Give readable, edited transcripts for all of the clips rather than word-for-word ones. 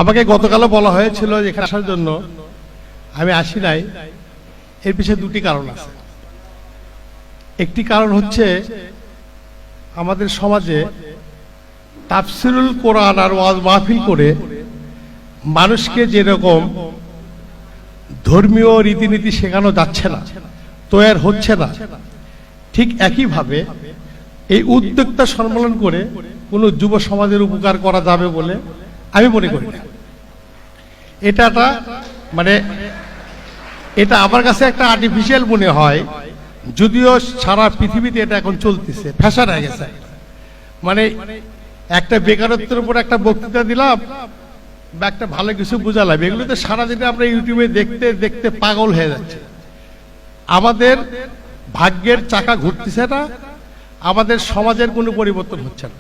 আমাকে গতকালও বলা হয়েছিল এখানে আসার জন্য, আমি আসি নাই। এর পিছনে দুটি কারণ আছে। একটি কারণ হচ্ছে আমাদের সমাজে তাফসিরুল কোরআন আর ওয়াজ মাহফিল করে মানুষকে যেরকম ধর্মীয় রীতিনীতি শেখানো যাচ্ছে না, তৈরি হচ্ছে না, ঠিক একইভাবে এই উদ্যোক্তা সম্মেলন করে কোনো যুব সমাজের উপকার করা যাবে বলে আমি মনে করি না। এটা এটা আমার কাছে একটা আর্টিফিশিয়াল মনে হয়, যদিও সারা পৃথিবীতে এটা এখন চলতেছে, ফ্যাশন হয়ে গেছে। মানে একটা বেকারত্বের উপর একটা বক্তৃতা দিলাম বা একটা ভালো কিছু বুঝালাম, এগুলোতে সারাদিনে আমরা ইউটিউবে দেখতে দেখতে পাগল হয়ে যাচ্ছে। আমাদের ভাগ্যের চাকা ঘুরতেছে না, আমাদের সমাজের কোনো পরিবর্তন হচ্ছে না।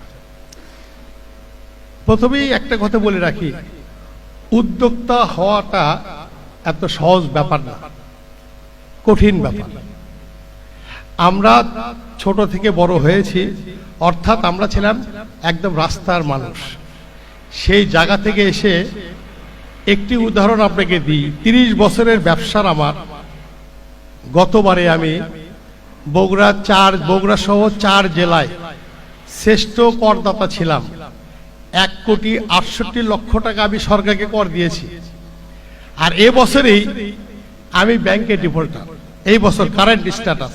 প্রথমেই একটা কথা বলে রাখি, উদ্যোক্তা হওয়াটা এত সহজ ব্যাপার না, কঠিন ব্যাপার। আমরা ছোট থেকে বড় হয়েছি, অর্থাৎ আমরা ছিলাম একদম রাস্তার মানুষ। সেই জায়গা থেকে এসে একটি উদাহরণ আপনাকে দিই। 30 বছরের ব্যবসার আমার, গতবারে আমি বগুড়া সহ 4 জেলায় শ্রেষ্ঠ করদাতা ছিলাম। 1,68,00,000 টাকা আমি সরকারকে কর দিয়েছি। আর এ বছরেই আমি ব্যাংকে ডিফল্টার, এই বছর কারেন্ট স্ট্যাটাস।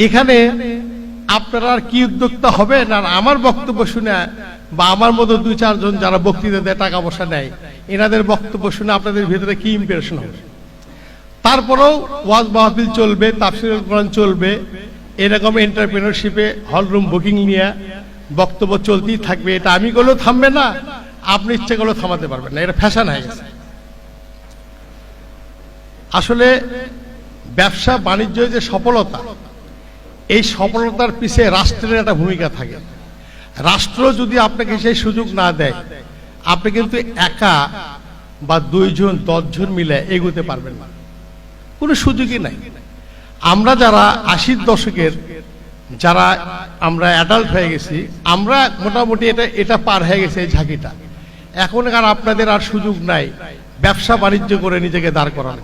এখানে আপনারা আর কি উদ্যোক্তা হবেন? আর আমার বক্তব্য শুনে বা আমার মতো 2-4 জন যারা বক্তৃতা দেয়, টাকা পয়সা নেয়, এনাদের বক্তব্য শুনে আপনাদের ভিতরে কি ইমপ্রেশন হবে? তারপরেও ওয়াজ মাহফিল চলবে, তাফসীরুল কোরআন চলবে, এরকম এন্টারপ্রেনারশিপে হলরুম বুকিং নিয়ে বক্তব্য চলতেই থাকবে। এটা আমি গেলেও থামবে না, আপনি ইচ্ছে করলেও থামাতে পারবেন না। এটা ফ্যাশন হয়ে গেছে। আসলে ব্যবসা বাণিজ্য যে সফলতা, এই সফলতার পিছে রাষ্ট্রের একটা ভূমিকা থাকে। রাষ্ট্র যদি আপনাকে সেই সুযোগ না দেয়, আপনি কিন্তু একা বা 2 জন 10 জন মিলে এগোতে পারবেন না, কোনো সুযোগই নাই। আমরা যারা 80-র দশকের যারা আমরা অ্যাডাল্ট হয়ে গেছি, আমরা মোটামুটি এটা পার হয়ে গেছে এই ঝাঁকিটা। এখন আর আপনাদের আর সুযোগ নাই ব্যবসা বাণিজ্য করে নিজেকে দাঁড় করানো।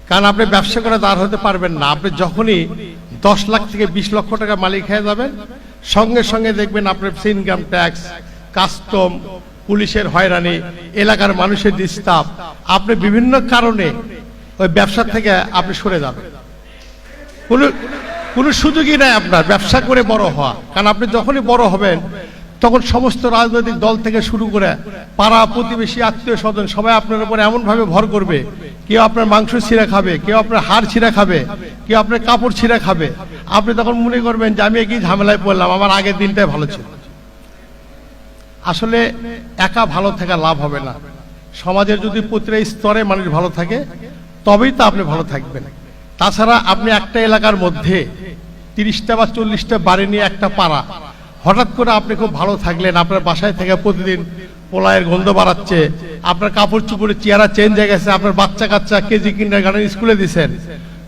কারণ আপনি ব্যবসা করে দাঁড় হতে পারবেন না। আপনি যখনই 10 লাখ থেকে 20 লক্ষ টাকা মালিক হয়ে যাবেন, সঙ্গে সঙ্গে দেখবেন আপনার ইনকাম ট্যাক্স, কাস্টম, পুলিশের হয়রানি, এলাকার মানুষের ডিস্টার্ব, আপনি বিভিন্ন কারণে ওই ব্যবসা থেকে আপনি সরে যাবেন। কোনো সুযোগই নাই আপনার ব্যবসা করে বড় হওয়া। কারণ আপনি যখনই বড় হবেন, তখন সমস্ত রাজনৈতিক দল থেকে শুরু করে পাড়া প্রতিবেশী, আত্মীয় স্বজন সবাই আপনার উপর এমনভাবে ভর করবে, কেউ আপনার মাংস ছিঁড়া খাবে, কেউ আপনার হাড় ছিঁড়া খাবে, কেউ আপনার কাপড় ছিঁড়া খাবে। আপনি তখন মনে করবেন যে আমি কি ঝামেলায় পড়লাম, আমার আগের দিনটাই ভালো ছিল। আসলে একা ভালো থাকা লাভ হবে না। সমাজের যদি প্রতিটা স্তরে মানুষ ভালো থাকে, তবেই তো আপনি ভালো থাকবেন। তাছাড়া আপনি একটা এলাকার মধ্যে 30টা বা 40টা বাড়ি নিয়ে একটা পাড়া, হঠাৎ করে আপনি খুব ভালো থাকলেন, আপনার বাসায় থেকে প্রতিদিন পোলায়ের গন্ধ বাড়াচ্ছে, আপনার কাপড় চুপড়ের চেহারা চেঞ্জ হয়ে গেছে, আপনার বাচ্চা কাচ্চা কেজি কিন্ডারগার্টেন স্কুলে দিচ্ছেন,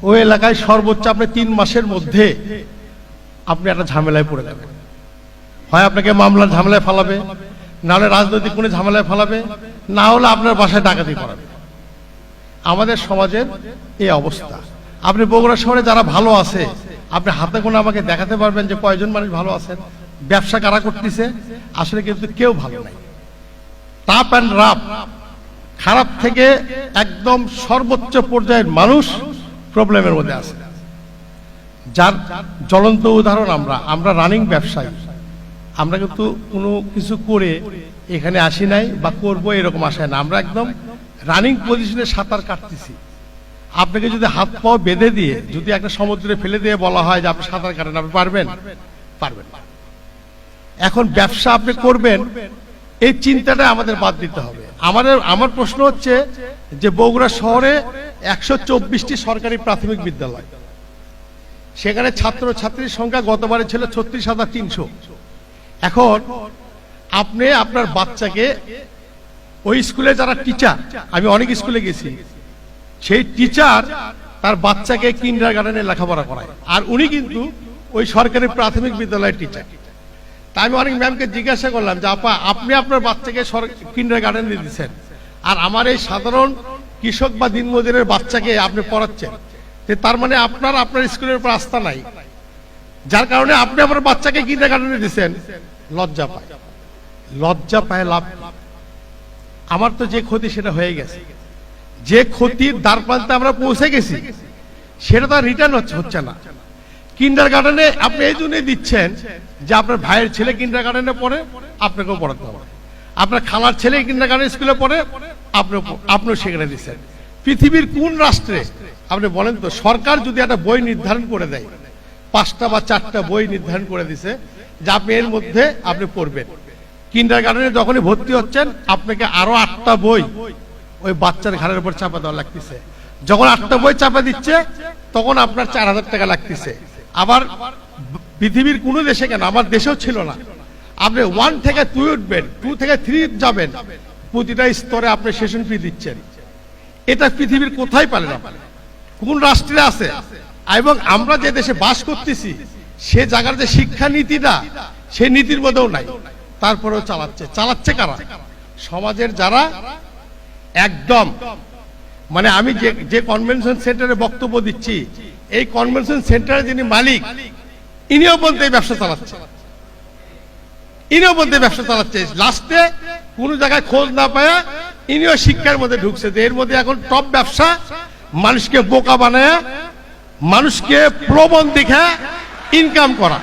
ওই এলাকায় সর্বোচ্চ আপনি 3 মাসের মধ্যে আপনি একটা ঝামেলায় পড়ে যাবেন। হয় আপনাকে মামলার ঝামেলায় ফেলাবে, না হলে রাজনৈতিক কোনো ঝামেলায় ফেলাবে, না হলে আপনার বাসায় ডাকাতি করাবে। আমাদের সমাজের এই অবস্থা। আপনি বগুড়া শহরে যারা ভালো আছে, আপনি হাতে গোনা আমাকে দেখাতে পারবেন যে কয়জন মানুষ ভালো আছেন? ব্যবসা কারা করতেছে? আসলে কিন্তু কেউ ভালো নাই। টাপ অ্যান্ড রাপ, খারাপ থেকে একদম সর্বোচ্চ পর্যায়ের মানুষ প্রবলেমের মধ্যে আছে। যার জ্বলন্ত উদাহরণ আমরা রানিং ব্যবসায়ী। আমরা কিন্তু কোনো কিছু করে এখানে আসি নাই বা করবো এরকম আশায় না, আমরা একদম রানিং পজিশনে সাঁতার কাটতেছি। আপনাকে যদি হাত পাও বেঁধে দিয়ে যদি একটা সমুদ্রে ফেলে দিয়ে বলা হয় যে আপনি সাঁতার কাটেন, আপনি পারবেন? পারবেন। এখন ব্যবসা আপনি করবেন, এই চিন্তাটা আমাদের বাদ দিতে হবে। আমার প্রশ্ন হচ্ছে যে বগুড়া শহরে 124টি সরকারি প্রাথমিক বিদ্যালয়, সেখানে ছাত্র ছাত্রীর সংখ্যা গতবারে ছিল 36,300। এখন আপনি আপনার বাচ্চাকে ওই স্কুলে যারা টিচার, আমি অনেক স্কুলে গেছি, সেই টিচার তার বাচ্চাকে কিন্ডারগার্টেনে লেখাপড়া করায়, আর উনি কিন্তু ওই সরকারি প্রাথমিক বিদ্যালয়ের টিচার। তা আমি অনেক ম্যামকে জিজ্ঞাসা করলাম যে আপা আপনি আপনার বাচ্চাকে কিন্ডারগার্টেন দিয়ে দিচ্ছেন, আর আমার এই সাধারণ কৃষক বা দিনমজুরের বাচ্চাকে আপনি পড়াচ্ছেন, তার মানে আপনার স্কুলের উপর আস্থা নাই, যার কারণে আপনি আপনার বাচ্চাকে কিন্ডারগার্টেনে দিচ্ছেন। লজ্জা পায়, লজ্জা পায় লাভ। আমার তো যে ক্ষতি সেটা হয়ে গেছে, যে ক্ষতির দ্বারপ্রান্তে আমরা পৌঁছে গেছি সেটা তো রিটার্ন হচ্ছে না। কিন্ডারগার্টেনে আপনি এই জন্যই দিচ্ছেন যে আপনার ভাইয়ের ছেলে কিন্ডারগার্টেনে পড়ে, আপনাকেও পড়াতে হবে। আপনার খালার ছেলে কিন্ডারগার্টেন স্কুলে পড়ে, আপনিও সেখানে দিচ্ছেন। পৃথিবীর কোন রাষ্ট্রে আপনি বলেন তো, সরকার যদি একটা বই নির্ধারণ করে দেয়, 5টা বা 4টা বই নির্ধারণ করে দিছে যে আপনি এর মধ্যে আপনি পড়বেন, কিন্ডারগার্টেনে যখনই ভর্তি হচ্ছেন আপনাকে আরো 8টা বই ওই বাচ্চার ঘাড়ের উপর চাপা দেওয়া লাগতেছে। যখন 8টা বই চাপা দিচ্ছে তখন আপনার 4000 টাকা লাগতেছে। আবার পৃথিবীর কোন দেশে কেন, আমার দেশেও ছিল না, আপনি 1 থেকে 2 উঠবেন, 2 থেকে 3 যাবেন, প্রতিটা স্তরে আপনি সেশন ফি দিচ্ছেন। এটা পৃথিবীর কোথায় পারেন, কোন রাষ্ট্রে আছে? এবং আমরা যে দেশে বাস করতেছি সে জায়গার যে শিক্ষা নীতিটা, সেই নীতির মধ্যেও নাই, তারপরেও চালাচ্ছে কারা? সমাজের যারা একদম মানে আমি যে কনভেনশন সেন্টারে বক্তব্য দিচ্ছি, এই কনভেনশন সেন্টারে যিনি মালিক, ইনিও বলতে ব্যবসা চালাচ্ছে, লাস্টে কোন জায়গায় খোঁজ না পায় ইনিও শিক্ষার মধ্যে ঢুকছে যে এর মধ্যে এখন টপ ব্যবসা, মানুষকে বোকা বানায়, মানুষকে প্রলোভন দেখে ইনকাম করা।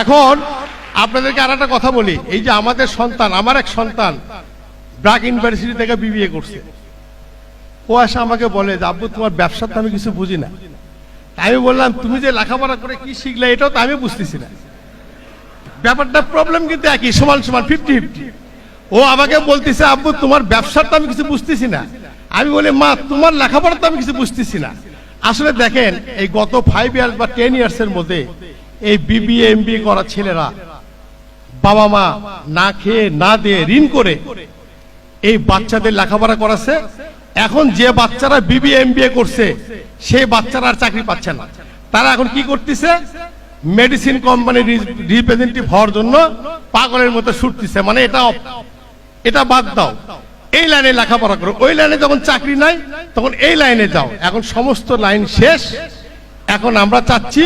এখন আপনাদেরকে আর একটা কথা বলি, এই যে আমাদের সন্তান, আমার এক সন্তান ব্র্যাক ইউনিভার্সিটি থেকে বিবিএ করছে, ও আসে আমাকে বলে যে আব্বু তোমার ব্যবসার তো আমি কিছু বুঝি না। আমি বললাম তুমি যে লেখাপড়া করে কি শিখলে এটাও তো আমি বুঝতেছি না। ব্যাপারটা প্রবলেম কিন্তু একই, সমান 50-50। ও আমাকে বলতেছে আব্বু তোমার ব্যবসার তো আমি কিছু বুঝতেছি না। আমি বলি মা তোমার লেখাপড়া তো আমি কিছু বুঝতেছি না। আসলে দেখেন এই গত 5 ইয়ার্স বা 10 ইয়ার্সের মধ্যে এই বিবিএ এমবিএ করা ছেলেরা বাবা মা না খেয়ে না দিয়ে ঋণ করে এই বাচ্চাদের লেখাপড়া করাছে। এখন যে বাচ্চারা বিবিএ এমবিএ করছে সেই বাচ্চারা আর চাকরি পাচ্ছে না। তারা এখন কি করতেছে, মেডিসিন কোম্পানির রিপ্রেজেন্টেটিভ হওয়ার জন্য পাগলের মতো ছুটতেছে। মানে এটা বাদ দাও, এই লাইনে লেখাপড়া করো, ওই লাইনে যখন চাকরি নাই তখন এই লাইনে যাও। এখন সমস্ত লাইন শেষ। এখন আমরা চাচ্ছি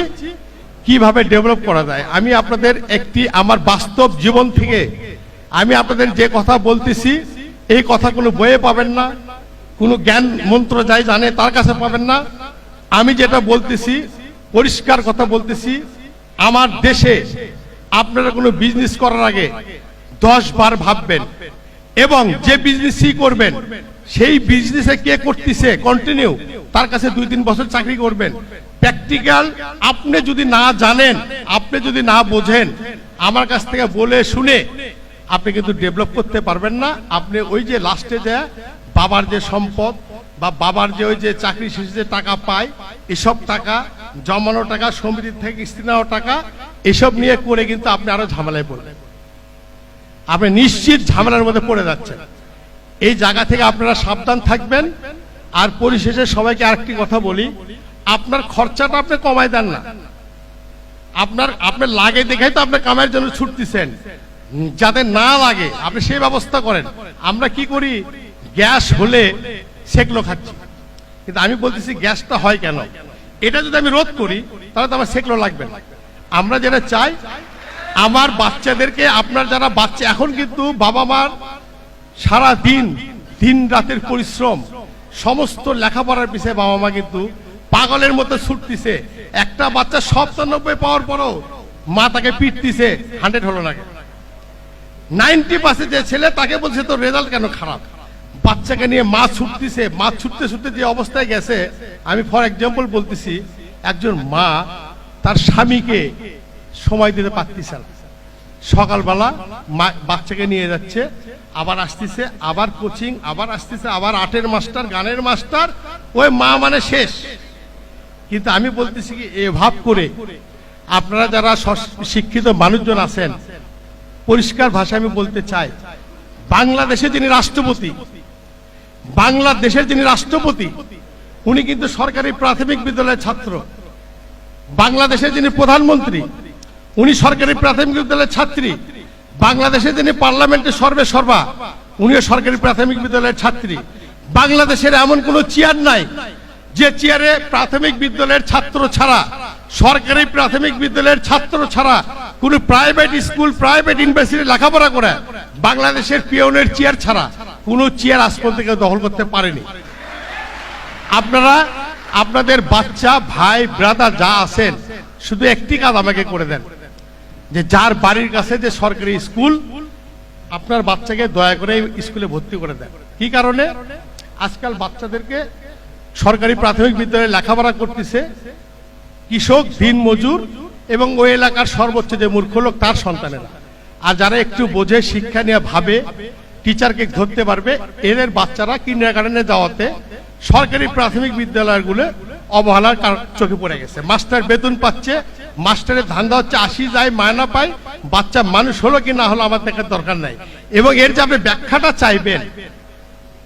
কিভাবে ডেভেলপ করা যায়। আমি আপনাদের একটি আমার বাস্তব জীবন থেকে আমি আপনাদের যে কথা বলতেছি, এই কথা কোনো বইয়ে পাবেন না, কোনো জ্ঞান মন্ত্র যাই জানে তার কাছে পাবেন না। আমি যেটা বলতেছি পরিষ্কার কথা বলতেছি, আমার দেশে আপনারা কোনো বিজনেস করার আগে 10 বার ভাববেন, এবং যে বিজনেসই করবেন সেই বিজনেসে কে করতেছে কন্টিনিউ, তার কাছে 2-3 বছর চাকরি করবেন। প্র্যাকটিক্যাল আপনি যদি না জানেন, আপনি যদি না বোঝেন, আমার কাছ থেকে বলে শুনে আপনি কিন্তু ডেভেলপ করতে পারবেন না। আপনি ওই যে লাস্টে যে বাবার যে সম্পদ বা বাবার যে ওই যে চাকরি শেষে যে টাকা পায়, এসব টাকা জমানো টাকা, সমিতি থেকে কিস্তি নেওয়া টাকা, এসব নিয়ে করে কিন্তু আপনি আরো ঝামেলায় পড়বেন। আপনি নিশ্চিত ঝামেলার মধ্যে পড়ে যাচ্ছেন। এই জায়গা থেকে আপনারা সাবধান থাকবেন। আর পরিশেষে সবাইকে আরেকটি কথা বলি, আপনার খরচাটা আপনি কমায় দেন না। আপনার লাগে দেখাই তো আপনি কামাইয়ের জন্য ছুটতেছেন, যাতে না লাগে আপনি সেই ব্যবস্থা করেন। আমরা কি করি, গ্যাস হলে সেকলো খাচ্ছি, কিন্তু আমি বলতেছি গ্যাসটা হয় কেন, এটা যদি আমি রোধ করি তাহলে তো আমার সেকলো লাগবে না। আমরা যেটা চাই আমার বাচ্চাদেরকে, আপনার যারা বাচ্চা এখন কিন্তু বাবা মার সারা দিন রাতের পরিশ্রম, সমস্ত লেখাপড়ার পিছিয়ে বাবা মা কিন্তু পাগলের মতো ছুটতেছে। একটা বাচ্চা 97 পাওয়ার পরও মা তাকে পিটতেছে, 100 হলো না, 90% যে ছেলে তাকে বলছে তো রেজাল্ট কেন খারাপ। বাচ্চাকে নিয়ে মা ছুটতেছে, মা ছুটতে যে অবস্থায় গেছে, আমি ফর এক্সাম্পল বলতেছি, একজন মা তার স্বামীকে সময় দিতে পারতেছে না। সকালবেলা বাচ্চাকে নিয়ে যাচ্ছে, আবার আসতেছে, আবার কোচিং, আবার আসতেছে, আবার আর্টের মাস্টার, গানের মাস্টার, ওই মা মানে শেষ। কিন্তু আমি বলতেছি কি, এভাব করে আপনারা যারা শিক্ষিত মানুষজন আছেন, পরিষ্কার ভাষায় আমি বলতে চাই, বাংলাদেশে যিনি রাষ্ট্রপতি উনি কিন্তু সরকারি প্রাথমিক বিদ্যালয়ের ছাত্র। বাংলাদেশের যিনি প্রধানমন্ত্রী উনি সরকারি প্রাথমিক বিদ্যালয়ের ছাত্রী, বাংলাদেশে যিনি পার্লামেন্টে সর্বা উনিও সরকারি প্রাথমিক বিদ্যালয়ের ছাত্রী। বাংলাদেশের এমন কোনো চেয়ার নাই যে চেয়ারে প্রাথমিক বিদ্যালয়ের ছাত্র ছাড়া, সরকারি প্রাথমিক বিদ্যালয়ের ছাত্র ছাড়া কোন প্রাইভেট স্কুল, প্রাইভেট ইউনিভার্সিটি লেখাপড়া করে বাংলাদেশের পিয়নের চেয়ার ছাড়া কোনো চেয়ার আজ পর্যন্ত কেউ দখল করতে পারেনি। আপনারা আপনাদের বাচ্চা, ভাই, ব্রাদার যা আছেন, শুধু একটি কাজ আমাকে করে দেন, যে যার বাড়ির কাছে যে সরকারি স্কুল, আপনার বাচ্চাকে দয়া করে স্কুলে ভর্তি করে দেন। কি কারণে? আজকাল বাচ্চাদেরকে সরকারি প্রাথমিক বিদ্যালয়ে লেখাপড়া করতেছে কৃষক, দিনমজুর এবং ওই এলাকার সর্বোচ্চ যে মূর্খ লোক তার সন্তানেরা। আর যারা একটু বোঝে, শিক্ষা নিয়ে ভাবে, টিচারকে ধরতে পারবে, এদের বাচ্চারা কিন্ডারগার্টেনে যাওয়াতে সরকারি প্রাথমিক বিদ্যালয়গুলো অবহেলার চোখে পড়ে গেছে। মাস্টার বেতন পাচ্ছে, মাস্টারের ধান্দা হচ্ছে 80 যায় মায়না পায়, বাচ্চা মানুষ হলো কি না হলো আমার দেখার দরকার নাই। এবং এর যে আপনি ব্যাখ্যাটা চাইবেন,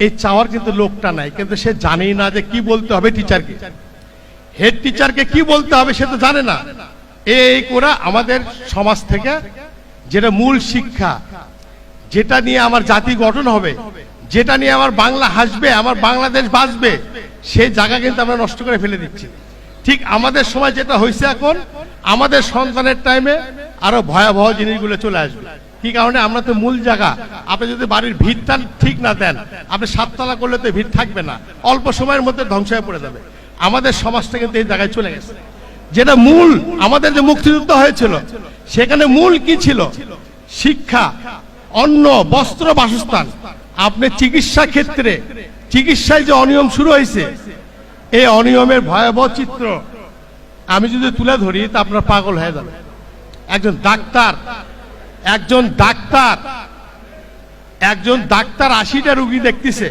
এই চাওয়ার কিন্তু লোকটা নাই, কিন্তু সে জানেই না যে কি বলতে হবে টিচারকে, হেড টিচারকে কি বলতে হবে সে তো জানে না। এই করে আমাদের সমাজ থেকে যেটা মূল শিক্ষা, যেটা নিয়ে আমার জাতি গঠন হবে, যেটা নিয়ে আমার বাংলা হাসবে, আমার বাংলাদেশ বাঁচবে, সেই জায়গা কিন্তু আমরা নষ্ট করে ফেলে দিচ্ছি। ঠিক আমাদের সময় যেটা হয়েছে, এখন আমাদের সন্তানের টাইমে আরো ভয়াবহ জিনিসগুলো চলে আসবে। কি কারণে? আমরা তো মূল জায়গা, আপনি যদি বাড়ির ভিতটা ঠিক না দেন, আপনি 7 তলা করলে তো ভিত থাকবে না, অল্প সময়ের মধ্যে ধ্বংস হয়ে পড়ে যাবে। আমাদের সমাজটা কিন্তু এই জায়গায় চলে গেছে। যেটা মূল, আমাদের যে মুক্তিযুদ্ধ হয়েছিল সেখানে মূল কি ছিল? শিক্ষা, অন্ন, বস্ত্র, বাসস্থান। আপনি চিকিৎসা ক্ষেত্রে, চিকিৎসায় যে অনিয়ম শুরু হয়েছে, এই অনিয়মের ভয়াবহ চিত্র আমি যদি তুলে ধরি তা আপনারা পাগল হয়ে যাবে। একজন ডাক্তার 80টা রুগী দেখতেছে।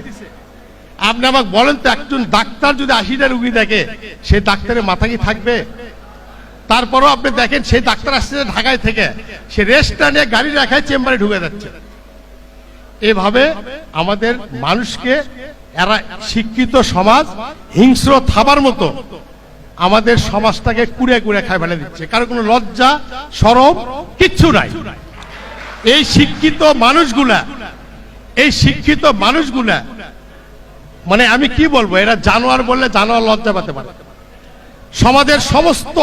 আপনি আমাকে বলেন তো, একজন ডাক্তার যদি 80টা রুগী দেখে, সে ডাক্তারের মাথা কি থাকবে? তারপরও আপনি দেখেন, সেই ডাক্তার আসছে ঢাকায় থেকে, সে রেস্টটা নিয়ে গাড়ি রাখায় চেম্বারে ঢুকে যাচ্ছে। এভাবে আমাদের মানুষকে, এরা শিক্ষিত সমাজ হিংস্র থাবার মতো আমাদের সমাজটাকে কুড়ে কুড়ে খায় ফেলে দিচ্ছে। কারণ কোনো লজ্জা, শরম কিচ্ছু নাই। এই শিক্ষিত মানুষগুলা মানে আমি কি বলবো, এরা জানোয়ার বললে জানোয়ার লজ্জা পেতে পারে। সমাজের সমস্ত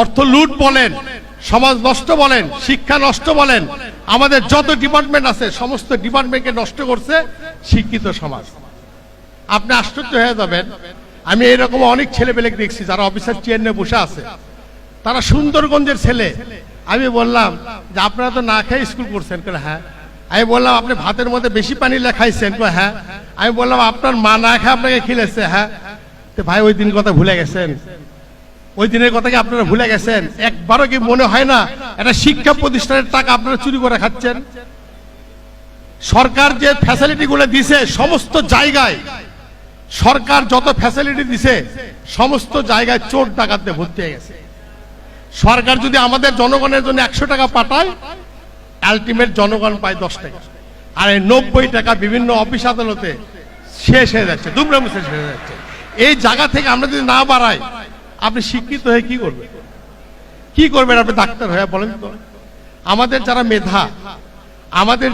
অর্থ লুট বলেন, সমাজ নষ্ট বলেন, শিক্ষা নষ্ট বলেন, আমাদের যত ডিপার্টমেন্ট আছে সমস্ত ডিপার্টমেন্টকে নষ্ট করছে শিক্ষিত সমাজ। আপনি আশ্চর্য হয়ে যাবেন, আমি এরকম অনেক ছেলেপেলে দেখছি যারা অফিসার চেয়ার নিয়ে বসে আছে, তারা সুন্দরগঞ্জের ছেলে। আমি বললাম যে আপনারা তো না খেয়ে স্কুল করছেন? হ্যাঁ। আমি বললাম আপনি ভাতের মধ্যে বেশি পানি খাইছেন? হ্যাঁ। আমি বললাম আপনার মা না খেয়ে আপনাকে খেলেছে? হ্যাঁ। তো ভাই, ওই দিন কথা ভুলে গেছেন? ওই দিনের কথা কি আপনারা ভুলে গেছেন? একবারও কি মনে হয় না এটা শিক্ষা প্রতিষ্ঠানের টাকা আপনারা চুরি করে খাচ্ছেন? সরকার যে ফ্যাসিলিটি গুলো দিছে সমস্ত জায়গায়, সরকার যত ফ্যাসিলিটি দিছে সমস্ত জায়গায় চোর ডাকাতে ভর্তি হয়ে গেছে। সরকার যদি আমাদের জনগণের জন্য 100 টাকা পাঠায়, আলটিমেট জনগণ পায় 10 টাকা, আর এই 90 টাকা বিভিন্ন অফিস আদালতে শেষ হয়ে যাচ্ছে, দুমড়ে শেষ হয়ে যাচ্ছে। এই জায়গা থেকে আমরা যদি না বাড়াই, আপনি শিক্ষিত হয়ে কি করবেন? আপনি ডাক্তার হয়ে বলেন তো? আমাদের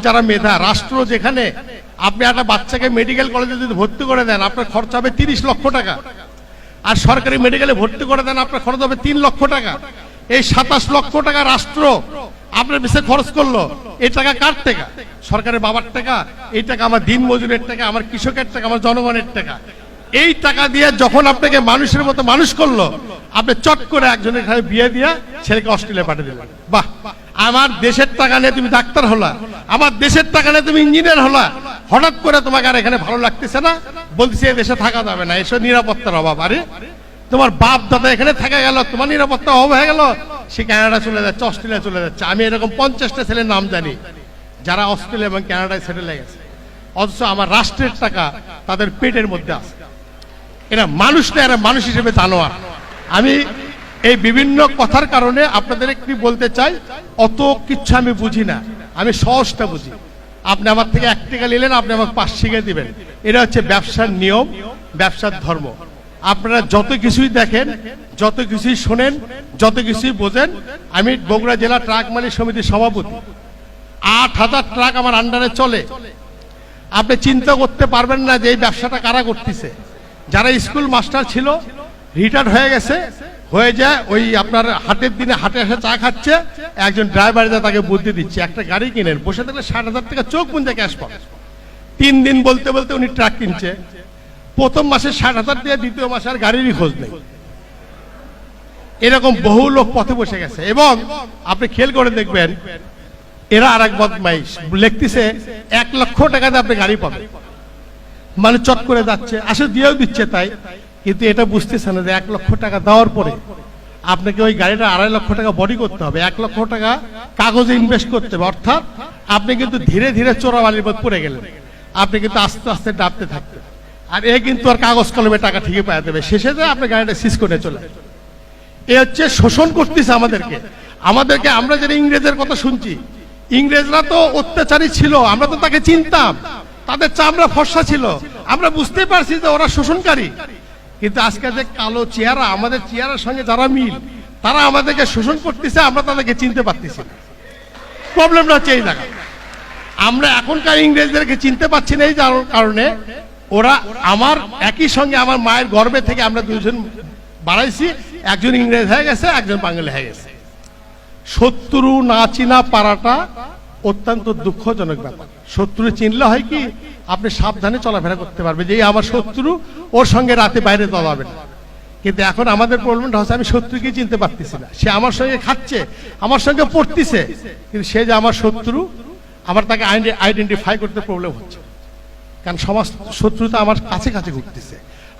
যারা মেধা, রাষ্ট্র যেখানে আপনি একটা বাচ্চাকে মেডিকেল কলেজে যদি ভর্তি করে দেন, আপনার খরচ হবে 30 লক্ষ টাকা, আর সরকারি মেডিকেলে ভর্তি করে দেন আপনার খরচ হবে 3 লক্ষ টাকা। এই 27 লক্ষ টাকা রাষ্ট্র আপনার পিছনে খরচ করলো। এই টাকা কার টাকা? সরকারের বাবার টাকা। এই টাকা আমার দিন মজুরের টাকা, আমার কৃষকের টাকা, আমার জনগণের টাকা। এই টাকা দিয়ে যখন আপনাকে মানুষের মতো মানুষ করলো, আপনি চট করে একজনের এখানে বিয়ে দিয়ে ছেলেকে অস্ট্রেলিয়া পাঠিয়ে দিলেন। বাহ, আমার দেশের টাকা নিয়ে তুমি ডাক্তার হলা, আমার দেশের টাকা নিয়ে তুমি ইঞ্জিনিয়ার হলা, হঠাৎ করে তোমাকে আর এখানে ভালো লাগতেছে না, বলতেছে এই দেশে থাকা যাবে না, এসব নিরাপত্তার অভাব। আরে তোমার বাপ দাদা এখানে থাকা গেল, তোমার নিরাপত্তার অভাব হয়ে গেল, সে কানাডা চলে যাচ্ছে, অস্ট্রেলিয়া চলে যাচ্ছে। আমি এরকম 50টা ছেলের নাম জানি যারা অস্ট্রেলিয়া এবং কানাডায় সেটেল হয়ে গেছে, অথচ আমার রাষ্ট্রের টাকা তাদের পেটের মধ্যে আছে। এরা মানুষ না, এরা মানুষ হিসেবে জানোয়ার। আমি এই বিভিন্ন কথার কারণে আপনাদের একটু বলতে চাই, অত কিচ্ছু আমি বুঝি না, আমি সহজটা বুঝি। আপনি আমার থেকে 1 টাকা নিলেন, আপনি আমাকে 5 শিখে দিবেন। এটা হচ্ছে ব্যবসার নিয়ম, ব্যবসার ধর্ম। আপনারা যত কিছুই দেখেন, যত কিছুই শোনেন, যত কিছুই বোঝেন, আমি বগুড়া জেলা ট্রাক মালিক সমিতির সভাপতি। 8,000 ট্রাক আমার আন্ডারে চলে। আপনি চিন্তা করতে পারবেন না যে এই ব্যবসাটা কারা করতেছে। যারা স্কুল মাস্টার ছিল, রিটায়ার্ড হয়ে গেছে, হয়ে যায় ওই আপনার হাটের দিনে হাটে এসে চা খাচ্ছে, একজন ড্রাইভার যা তাকে বুদ্ধি দিচ্ছে, একটা গাড়ি কিনেন, বসে থাকলে 60,000 টাকা চোখ বুঝে ক্যাশ পাবে। 3 দিন বলতে বলতে উনি ট্রাক কিনছে। প্রথম মাসে 60,000 দিয়ে, দ্বিতীয় মাসে আর গাড়িরই খোঁজ নেই। এরকম বহু লোক পথে বসে গেছে। এবং আপনি খেয়াল করে দেখবেন, এরা আর এক বদমাইশ লিখতেছে 1 লক্ষ টাকাতে আপনি গাড়ি পাবেন, মানে চট করে যাচ্ছে, আসলে দিয়েও দিচ্ছে তাই, কিন্তু এটা বুঝতেছে না যে 1 লক্ষ টাকা দেওয়ার পরে আপনাকে ওই গাড়িটা 2.5 লক্ষ টাকা বডি করতে হবে, 1 লক্ষ টাকা কাগজে ইনভেস্ট করতে হবে। অর্থাৎ আপনি কিন্তু ধীরে ধীরে চোরাবালির মধ্যে পড়ে গেলেন, আপনি কিন্তু আস্তে আস্তে ডাবতে থাকবেন। আর এ কিন্তু আর কাগজ কলমে টাকা ঠিকই পাওয়া দেবে, শেষে যায় আপনি গাড়িটা সিজ করে চলে। এ হচ্ছে শোষণ করতেছে আমাদেরকে। আমরা যারা ইংরেজের কথা শুনছি, ইংরেজরা তো অত্যাচারী ছিল, আমরা তো তাকে চিনতাম, তাদের চামড়া ফর্সা ছিল, আমরা বুঝতে পারছি যে ওরা শোষণকারী। কিন্তু আজকে যে কালো চেহারা, আমাদের চেহারার সঙ্গে যারা মিল, তারা আমাদেরকে শোষণ করতেছে, আমরা তাদেরকে চিনতে পারতেছি না। প্রবলেমটা হচ্ছে এই জায়গা, আমরা এখনকার ইংরেজদেরকে চিনতে পারছি না। এই কারণে ওরা আমার একই সঙ্গে আমার মায়ের গর্ভে থেকে আমরা দুজন বাড়াইছি, একজন ইংরেজ হয়ে গেছে, একজন বাঙালি হয়ে গেছে। শত্রু না চিনা পারাটা অত্যন্ত দুঃখজনক ব্যাপার। শত্রু চিনলে হয় কি, আপনি সাবধানে চলাফেরা করতে পারবে যে আমার শত্রু, ওর সঙ্গে রাতে বাইরে যাওয়া যাবে না। কিন্তু এখন আমাদের প্রবলেমটা হচ্ছে আমি শত্রুকে চিনতে পারতেছি না। সে আমার সঙ্গে খাচ্ছে, আমার সঙ্গে পড়তেছে, কিন্তু সে যে আমার শত্রু, আমার তাকে আইডেন্টিফাই করতে প্রবলেম হচ্ছে। কারণ সমাজ শত্রুতা আমার কাছে কাছে ঘুরতেছে,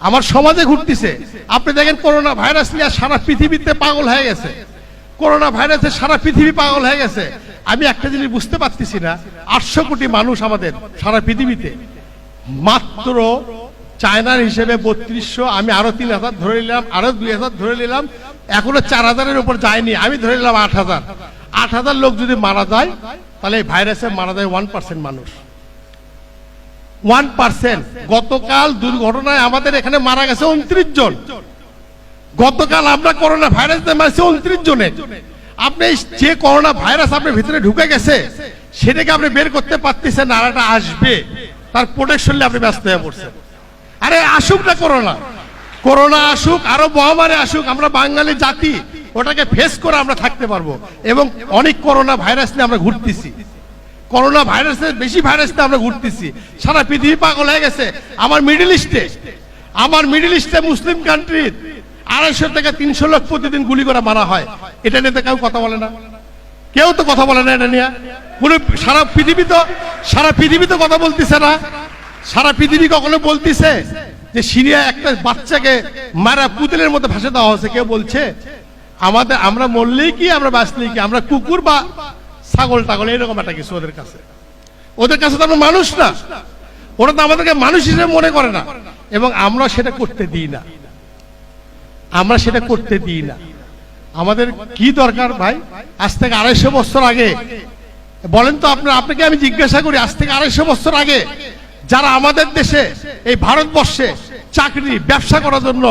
আমার সমাজে ঘুরতেছে। আপনি দেখেন করোনা ভাইরাস নিয়ে সারা পৃথিবীতে পাগল হয়ে গেছে, করোনা ভাইরাসে সারা পৃথিবী পাগল হয়ে গেছে। আমি একটা জিনিস বুঝতে পারতেছি না, 800 কোটি মানুষ আমাদের সারা পৃথিবীতে, মাত্র চায়নার হিসেবে 3200, আমি আরো 3000 ধরে নিলাম, আরো 2000 ধরে নিলাম, এখনো 4000-এর উপর যায়নি, আমি ধরে নিলাম 8000। 8000 লোক যদি মারা যায়, তাহলে এই ভাইরাসে মারা যায় 1% মানুষ, 1%। গতকাল দুর্ঘটনায় আমাদের এখানে মারা গেছে 29 জন। গতকাল আমরা করোনা ভাইরাস মারছি 29 জনে। আপনি যে করোনা ভাইরাস আপনার ভিতরে ঢুকে গেছে, সেটাকে আপনি বের করতে পারতেছেন না, আর এটা আসবে, তার প্রোটেকশন নিয়ে আপনি ব্যস্ত হয়ে পড়ছেন। আরে আসুক না করোনা আসুক, আরো মহামারী আসুক, আমরা বাঙালি জাতি ওটাকে ফেস করে আমরা থাকতে পারবো। এবং অনেক করোনা ভাইরাস নিয়ে আমরা ঘুরতেছি, করোনা ভাইরাসের বেশি ভাইরাস নিয়ে আমরা ঘুরতেছি, সারা পৃথিবী পাগল হয়ে গেছে। আমার মিডল ইস্টে মুসলিম কান্ট্রি 250 থেকে 300 লোক প্রতিদিন গুলি করে মারা হয়। এটা নিয়ে তো কেউ কথা বলে না, কেউ তো কথা বলে না এটা নিয়ে। সারা পৃথিবী তো কথা বলতেছে না। সারা পৃথিবী কখনো বলতেছে যে সিরিয়া একটা বাচ্চাকে মারা পুতুলের মধ্যে ভাসে দেওয়া হয়েছে? কেউ বলছে? আমরা মরলেই কি, আমরা বাঁচলেই কি, আমরা কুকুর বা ছাগল টাগল এরকম একটা কিছু ওদের কাছে তো আমরা মানুষ না, ওরা তো আমাদেরকে মানুষ হিসেবে মনে করে না। এবং আমরা সেটা করতে দিই না, আমাদের কি দরকার ভাই? আজ থেকে 250 বছর আগে, বলেন তো আপনাকে আমি জিজ্ঞাসা করি, আজ থেকে 250 বছর আগে যারা আমাদের দেশে এই ভারতবর্ষে চাকরি ব্যবসা করার জন্য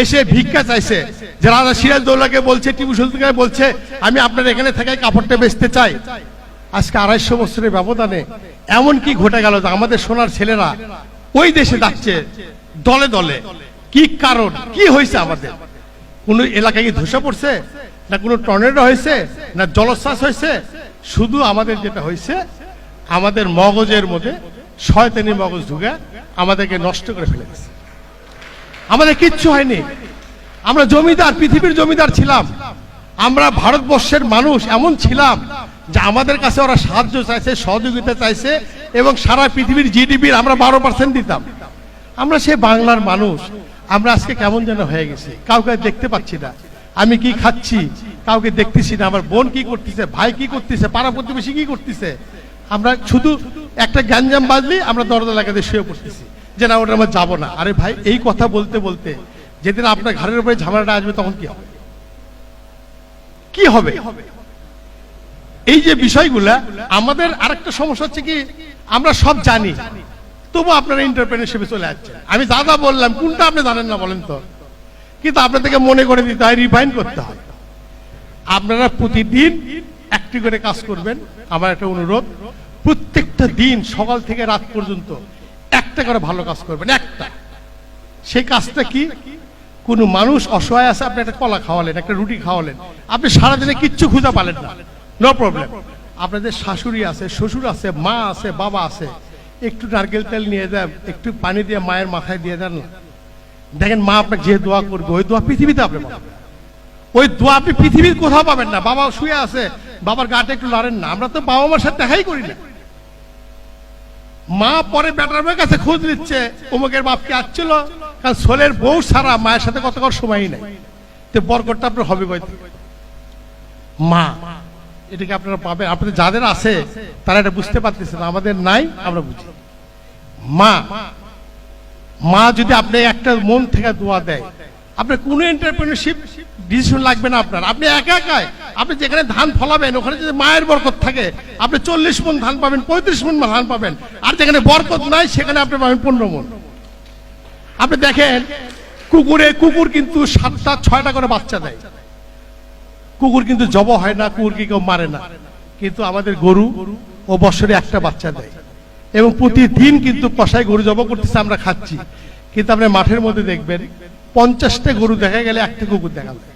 এসে ভিক্ষা চাইছে, যারা সিরাজদৌল্লাকে বলছে, টিপু সুলতানকে বলছে আমি আপনার এখানে থেকে কাপড়টা বেচতে চাই, আজকে 250 বছরের ব্যবধানে এমন কি ঘটে গেল যে আমাদের সোনার ছেলেরা ওই দেশে যাচ্ছে দলে দলে? কি কারণ, কি হয়েছে? আমাদের কোন এলাকায় কি ধসে পড়ছে, না কোনো টর্নেডো হয়েছে, না জলোচ্ছ্বাস হয়েছে? শুধু আমাদের যেটা হয়েছে, আমাদের মগজের মধ্যে শয়তানি মগজ ঢুকে আমাদেরকে নষ্ট করে ফেলে গেছে। আমাদের কিচ্ছু হয়নি, আমরা জমিদার, পৃথিবীর জমিদার ছিলাম, আমরা ভারতবর্ষের মানুষ এমন ছিলাম যে আমাদের কাছে ওরা সাহায্য চাইছে, সহযোগিতা চাইছে, এবং সারা পৃথিবীর জিডিপির আমরা 12% দিতাম। আমরা সে বাংলার মানুষ, আমরা আজকে কেমন যেন হয়ে গেছি, কাউকে দেখতে পাচ্ছি না। আমি কি খাচ্ছি কাউকে দেখতেছি না, আমার বোন কি করতেছে, ভাই কি করতেছে, পাড়া প্রতিবেশী কি করতেছে। আমরা শুধু একটা গ্যাঞ্জাম বাজলি আমরা দরজা লাগাতে শুয়ে পড়তেছি যে না, ওটা আমরা যাবো না। আরে ভাই, এই কথা বলতে বলতে যেদিন আপনার ঘরের উপরে ঝামেলাটা আসবে, তখন কি হবে? এই যে বিষয়গুলা, আমাদের আরেকটা সমস্যা হচ্ছে কি, আমরা সব জানি, তবু আপনারা এন্টারপ্রেনারশিপে চলে যাচ্ছে। আমি যা বললাম, কোনটা আপনি জানেন না বলেন তো? কিন্তু আপনাদেরকে মনে করে দিতে হয়, রিফাইন করতে হয়। আপনারা প্রতিদিন একটি করে কাজ করবেন। আমার একটা অনুরোধ, প্রত্যেকটা দিন সকাল থেকে রাত পর্যন্ত একটা করে ভালো কাজ করবেন, একটা। সেই কাজটা কি? কোনো মানুষ অসহায় আছে, আপনি একটা কলা খাওয়ালেন, একটা রুটি খাওয়ালেন, আপনি সারাদিনে কিচ্ছু খুঁজে পালেন না, নো প্রবলেম। আপনাদের শাশুড়ি আছে, শ্বশুর আছে, মা আছে, বাবা আছে, একটু নারকেল তেল নিয়ে দেন, একটু পানি দিয়ে মায়ের মাথায় দিয়ে দেন না। দেখেন মা আপনাকে যে দোয়া করবে, ওই দোয়া পৃথিবীতে আপনি পাবেন। ওই দোয়া আপনি পৃথিবীর কোথাও পাবেন না। বাবা শুয়ে আছে, বাবার গাটা একটু লড়েন না। আমরা তো বাবা মার সাথে দেখাই করি না। মা পরে বেটার মেয়ের কাছে খোঁজ নিচ্ছে, অমুকের বাপ কি আসছিল, কারণ ছোলের বউ ছাড়া মায়ের সাথে কত কর সময়ই নাই। তো বরকতটা আপনার হবে কই থেকে? মা, এটাকে আপনারা পাবেন। আপনাদের যাদের আছে তারা এটা বুঝতে পারতেছেন, আমাদের নাই, আমরা বুঝি। মা, মা যদি আপনি একটা মন থেকে দোয়া দেয়, আপনার কোনো এন্টারপ্রেনারশিপ ডিসিশন লাগবে না আপনার। আপনি একা একাই, আপনি যেখানে ধান ফলাবেন ওখানে যদি মায়ের বরকত থাকে, আপনি 40 মণ ধান পাবেন, 35 মণ ধান পাবেন। আর যেখানে বরকত নাই সেখানে আপনি পাবেন 15 মণ। আপনি দেখেন কুকুর কিন্তু 7টা 6টা করে বাচ্চা দেয়। কুকুর কিন্তু জব হয় না, কুকুরকে কেউ মারে না। কিন্তু আমাদের গরু ও বছরে একটা বাচ্চা দেয়, এবং প্রতিদিন কিন্তু কষাই গরু জব করতেছে, আমরা খাচ্ছি। কিন্তু আপনি মাঠের মধ্যে দেখবেন 50টা গরু দেখা গেলে একটা কুকুর দেখা যায়।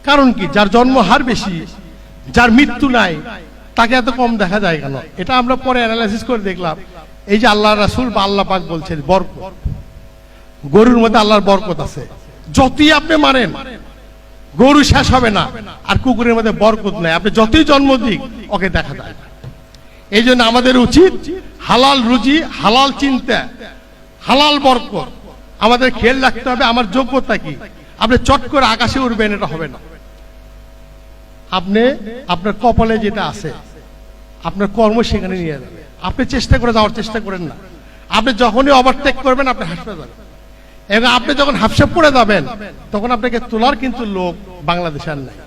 কারণ কি? যার জন্ম হার বেশি, যার মৃত্যু নাই, তাকে এত কম দেখা যায় কেন? এটা আমরা পরে অ্যানালাইসিস করে দেখলাম। এই যে আল্লাহ রাসূল বা আল্লাহ পাক বলছেন বরকত, গরুর মধ্যে আল্লাহর বরকত আছে। যতই আপনি মারেন গরু শেষ হবে না, আর কুকুরের মধ্যে বরকত নাই। আপনি যতই জন্ম দিক ওকে দেখা যায় না। এই জন্য আমাদের উচিত হালাল রুজি, হালাল চিন্তা, হালাল বরকত আমাদের খেয়াল রাখতে হবে। আমার যোগ্যতা কি? আপনি চট করে আকাশে উঠবেন, এটা হবে না। আপনি আপনার কপালে যেটা আছে, আপনার কর্ম সেখানে নিয়ে যাবে। আপনি চেষ্টা করে যাওয়ার চেষ্টা করেন না। আপনি যখনই ওভারটেক করবেন আপনি হাসতে যাবেন, এবং আপনি যখন হাফসে পড়ে যাবেন তখন আপনাকে তোলার কিন্তু লোক বাংলাদেশে আর নাই।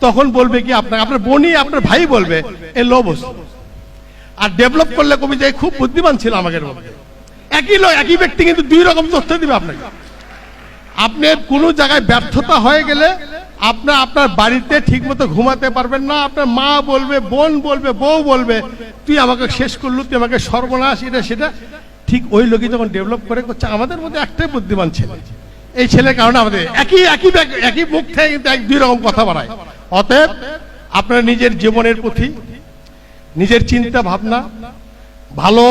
তখন বলবে কি আপনার বোনই, আপনার ভাই বলবে এ লোভ হচ্ছে। আর ডেভেলপ করলে কবি যে খুব বুদ্ধিমান ছিল আমাদের মধ্যে। একই ব্যক্তি কিন্তু 2 রকম তথ্য দিবে আপনাকে। আপনার কোনো জায়গায় ব্যর্থতা হয়ে গেলে আপনার বাড়িতে ঠিক মতো ঘুমাতে পারবেন না। আপনার মা বলবে, বোন বলবে, বউ বলবে তুই আমাকে শেষ করলু, তুই আমাকে সর্বনাশ, এটা সেটা। ঠিক ওই লোকই যখন ডেভেলপ করে করছে, আমাদের মধ্যে একটাই বুদ্ধিমান ছেলে। এই ছেলের কারণে আমাদের একই মুখ থেকে কিন্তু 2 রকম কথা বাড়ায়। অতএব আপনার নিজের জীবনের প্রতি, নিজের চিন্তা ভাবনা, ভালো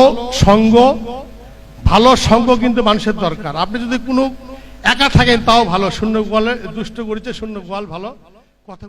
সঙ্গ কিন্তু মানুষের দরকার। আপনি যদি কোনো একা থাকেন তাও ভালো, শূন্য গোয়ালে দুষ্ট করেছে, শূন্য গোয়াল ভালো কথা